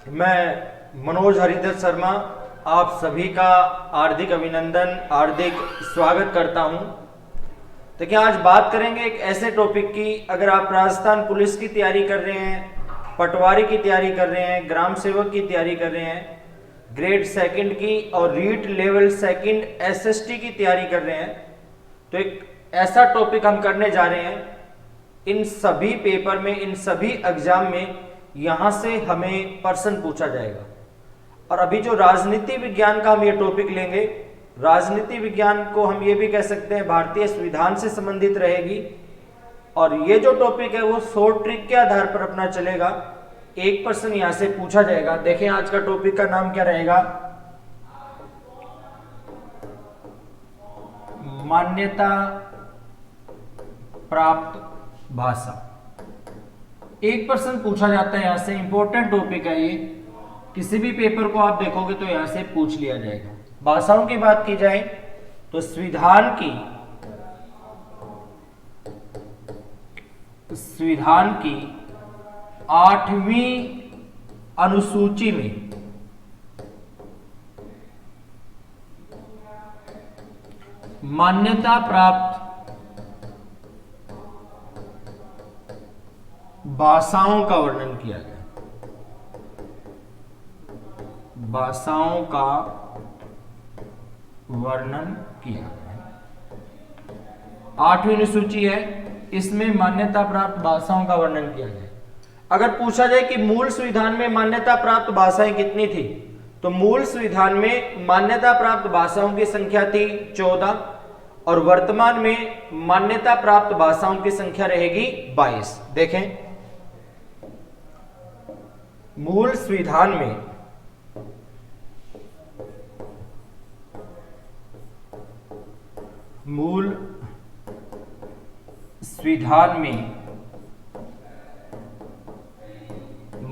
मैं मनोज हरिदत्त शर्मा आप सभी का हार्दिक अभिनंदन, हार्दिक स्वागत करता हूं। देखिए, आज बात करेंगे एक ऐसे टॉपिक की। अगर आप राजस्थान पुलिस की तैयारी कर रहे हैं, पटवारी की तैयारी कर रहे हैं, ग्राम सेवक की तैयारी कर रहे हैं, ग्रेड सेकंड की और रीट लेवल सेकंड एसएसटी की तैयारी कर रहे हैं, तो एक ऐसा टॉपिक हम करने जा रहे हैं। इन सभी पेपर में, इन सभी एग्जाम में यहां से हमें प्रश्न पूछा जाएगा। और अभी जो राजनीति विज्ञान का हम ये टॉपिक लेंगे, राजनीति विज्ञान को हम ये भी कह सकते हैं भारतीय संविधान से संबंधित रहेगी। और ये जो टॉपिक है वो शॉर्ट ट्रिक के आधार पर अपना चलेगा। एक प्रश्न यहां से पूछा जाएगा। देखें, आज का टॉपिक का नाम क्या रहेगा? मान्यता प्राप्त भाषा। एक प्रश्न पूछा जाता है यहां से, इंपॉर्टेंट टॉपिक है ये। किसी भी पेपर को आप देखोगे तो यहां से पूछ लिया जाएगा। भाषाओं की बात की जाए तो संविधान की 8वीं अनुसूची में मान्यता प्राप्त भाषाओं का वर्णन किया गया। भाषाओं का वर्णन किया गया। 8वीं अनुसूची है, इसमें मान्यता प्राप्त भाषाओं का वर्णन किया गया। अगर पूछा जाए कि मूल संविधान में मान्यता प्राप्त भाषाएं कितनी थी, तो मूल संविधान में मान्यता प्राप्त भाषाओं की संख्या थी 14 और वर्तमान में मान्यता प्राप्त भाषाओं की संख्या रहेगी 22। देखें, मूल संविधान में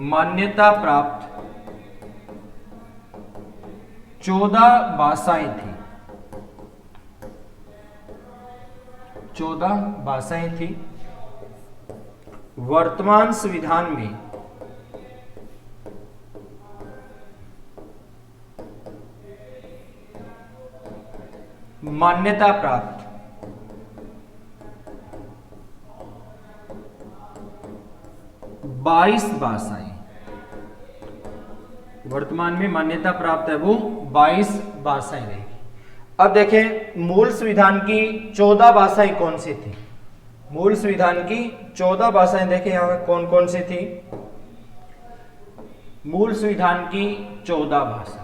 मान्यता प्राप्त 14 भाषाएं थी। 14 भाषाएं थी। वर्तमान संविधान में मान्यता प्राप्त 22 भाषाएं, वर्तमान में मान्यता प्राप्त है वो 22 भाषाएं रहेगी। अब देखें, मूल संविधान की 14 भाषाएं कौन सी थी? मूल संविधान की 14 भाषाएं देखें यहां पर कौन कौन सी थी। मूल संविधान की 14 भाषा।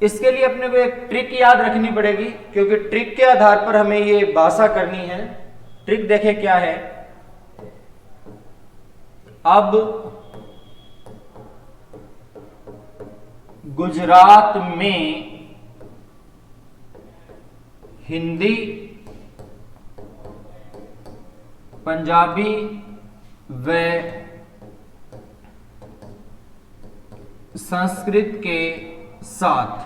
इसके लिए अपने को एक ट्रिक याद रखनी पड़ेगी, क्योंकि ट्रिक के आधार पर हमें ये भाषा करनी है। ट्रिक देखें क्या है। अब गुजरात में हिंदी, पंजाबी व संस्कृत के साथ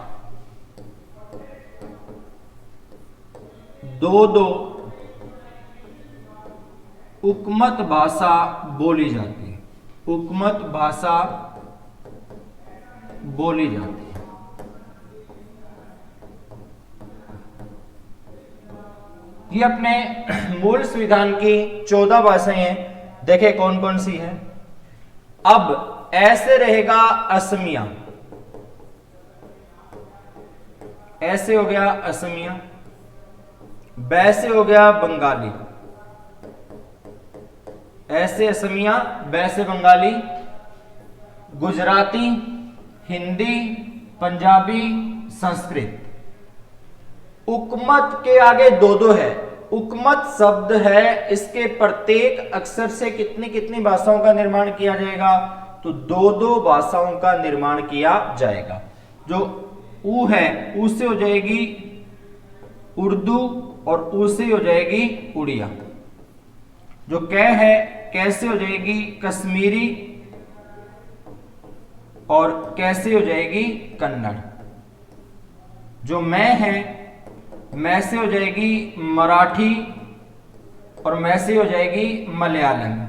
दो उपमत भाषा बोली जाती है। उपमत भाषा बोली जाती है। ये अपने मूल संविधान की 14 भाषाएं हैं। देखें कौन कौन सी हैं। अब ऐसे रहेगा असमिया, ऐसे हो गया असमिया, वैसे हो गया बंगाली, ऐसे असमिया, वैसे बंगाली, गुजराती, हिंदी, पंजाबी, संस्कृत। उपमत के आगे दो है। उपमत शब्द है, इसके प्रत्येक अक्षर से कितनी कितनी भाषाओं का निर्माण किया जाएगा? तो दो भाषाओं का निर्माण किया जाएगा। जो ऊ है, ऊ से हो जाएगी उर्दू और ऊ से हो जाएगी उड़िया। जो कै है, कैसे हो जाएगी कश्मीरी और कैसे हो जाएगी कन्नड़। जो मैं है, मैं से हो जाएगी मराठी और मैं से हो जाएगी मलयालम।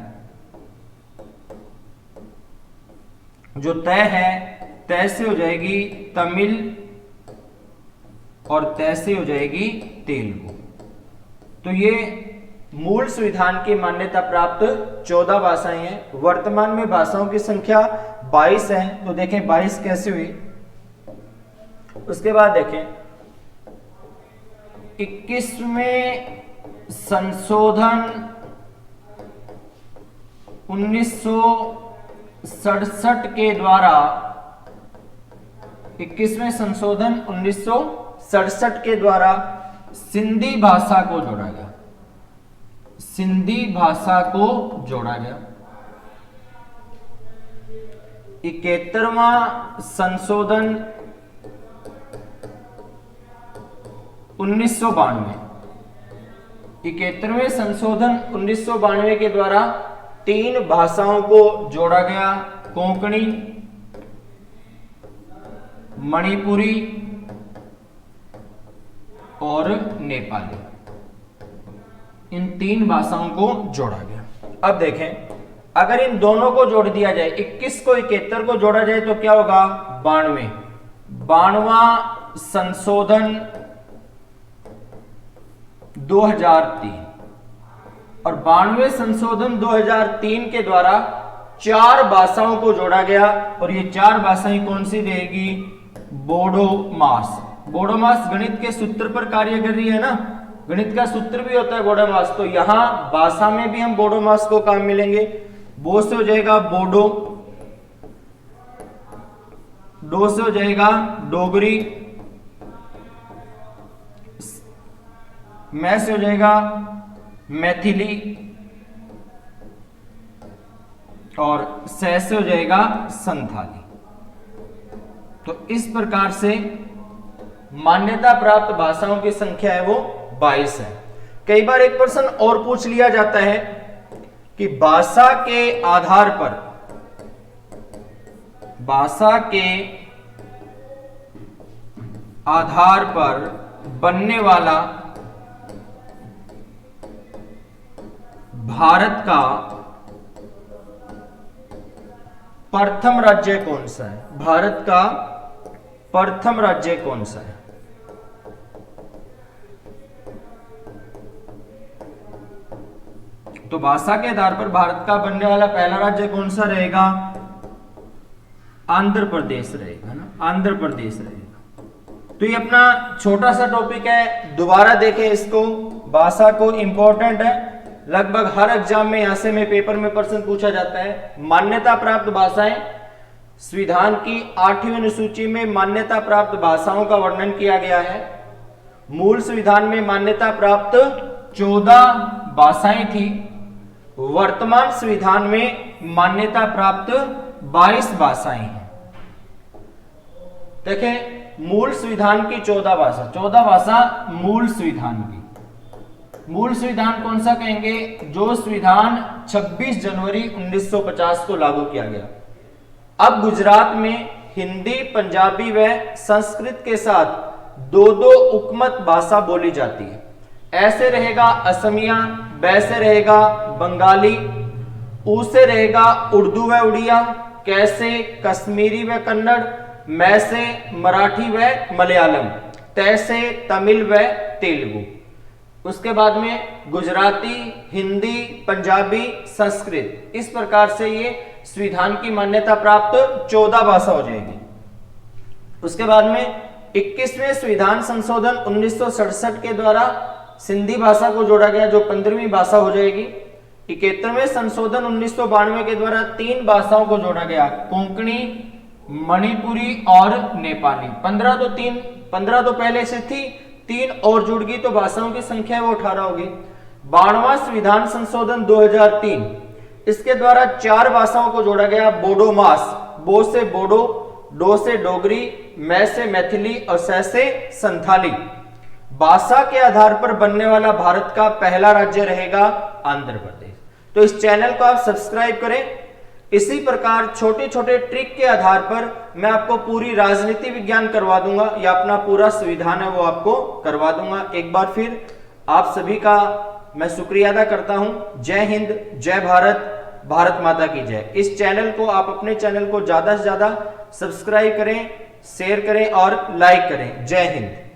जो तय है, तय से हो जाएगी तमिल और तय से हो जाएगी तेलुगु। तो ये मूल संविधान की मान्यता प्राप्त 14 भाषाएं हैं। वर्तमान में भाषाओं की संख्या 22 है। तो देखें 22 कैसे हुई। उसके बाद देखें 21वें संशोधन 1967 के द्वारा 21वें संशोधन 1967 के द्वारा सिंधी भाषा को जोड़ा गया। सिंधी भाषा को जोड़ा गया। 71वां संशोधन 1992, 71वें संशोधन 1992 के द्वारा 3 भाषाओं को जोड़ा गया। कोंकणी, मणिपुरी और नेपाली। इन 3 भाषाओं को जोड़ा गया। अब देखें अगर इन दोनों को जोड़ दिया जाए, 21 को 71 को जोड़ा जाए तो क्या होगा 92। 92वां संशोधन 2003 और 92वें संशोधन 2003 के द्वारा 4 भाषाओं को जोड़ा गया। और ये 4 भाषाएं कौन सी रहेगी? बोडो मास। बोडो मास गणित के सूत्र पर कार्य कर रही है ना, गणित का सूत्र भी होता है बोडो मास। तो यहां भाषा में भी हम बोडो मास को काम मिलेंगे। बो से हो जाएगा बोडो, डो से हो जाएगा डोगरी, मै से हो जाएगा मैथिली और सै से हो जाएगा संथाली। तो इस प्रकार से मान्यता प्राप्त भाषाओं की संख्या है वो 22 है। कई बार एक प्रश्न और पूछ लिया जाता है कि भाषा के आधार पर, भाषा के आधार पर बनने वाला भारत का प्रथम राज्य कौन सा है? भारत का प्रथम राज्य कौन सा है? तो भाषा के आधार पर भारत का बनने वाला पहला राज्य कौन सा रहेगा? आंध्र प्रदेश रहेगा ना, आंध्र प्रदेश रहेगा। तो ये अपना छोटा सा टॉपिक है, दोबारा देखें इसको। भाषा को इंपॉर्टेंट है, लगभग हर एग्जाम में यहां से में पेपर में प्रश्न पूछा जाता है। मान्यता प्राप्त भाषाएं, संविधान की 8वीं अनुसूची में मान्यता प्राप्त भाषाओं का वर्णन किया गया है। मूल संविधान में मान्यता प्राप्त 14 भाषाएं थी। वर्तमान संविधान में मान्यता प्राप्त 22 भाषाएं हैं। देखें मूल संविधान की 14 भाषा, 14 भाषा मूल संविधान की। मूल संविधान कौन सा कहेंगे? जो संविधान 26 जनवरी 1950 को लागू किया गया। अब गुजरात में हिंदी, पंजाबी व संस्कृत के साथ 2-2 उपमत भाषा बोली जाती है। ऐसे रहेगा असमिया, वैसे रहेगा बंगाली, ऊ से रहेगा उर्दू व उड़िया, कैसे कश्मीरी व कन्नड़, मैं से मराठी व मलयालम, तय से तमिल व तेलुगु। उसके बाद में गुजराती, हिंदी, पंजाबी, संस्कृत। इस प्रकार से ये संविधान की मान्यता प्राप्त 14 भाषा हो जाएगी। उसके बाद में 21वें संविधान संशोधन 1967 के द्वारा सिंधी भाषा को जोड़ा गया, जो 15वीं भाषा हो जाएगी। 71वें संशोधन 1992 के द्वारा 3 भाषाओं को जोड़ा गया, कोंकणी, मणिपुरी और नेपाली। 15 तो पहले से थी, 3 और जुड़ गई तो भाषाओं की संख्या वो 18 होगी। 92वां संविधान संशोधन 2003, इसके द्वारा 4 भाषाओं को जोड़ा गया, बोडो मास, बो से बोडो, डो से डोगरी, मै से मैथिली और सै से संथाली। भाषा के आधार पर बनने वाला भारत का पहला राज्य रहेगा आंध्र प्रदेश। तो इस चैनल को आप सब्सक्राइब करें। इसी प्रकार छोटे छोटे ट्रिक के आधार पर मैं आपको पूरी राजनीति विज्ञान करवा दूंगा, या अपना पूरा संविधान है वो आपको करवा दूंगा। एक बार फिर आप सभी का मैं शुक्रिया अदा करता हूं। जय हिंद, जय भारत, भारत माता की जय। इस चैनल को आप अपने चैनल को ज्यादा से ज्यादा सब्सक्राइब करें, शेयर करें और लाइक करें। जय हिंद।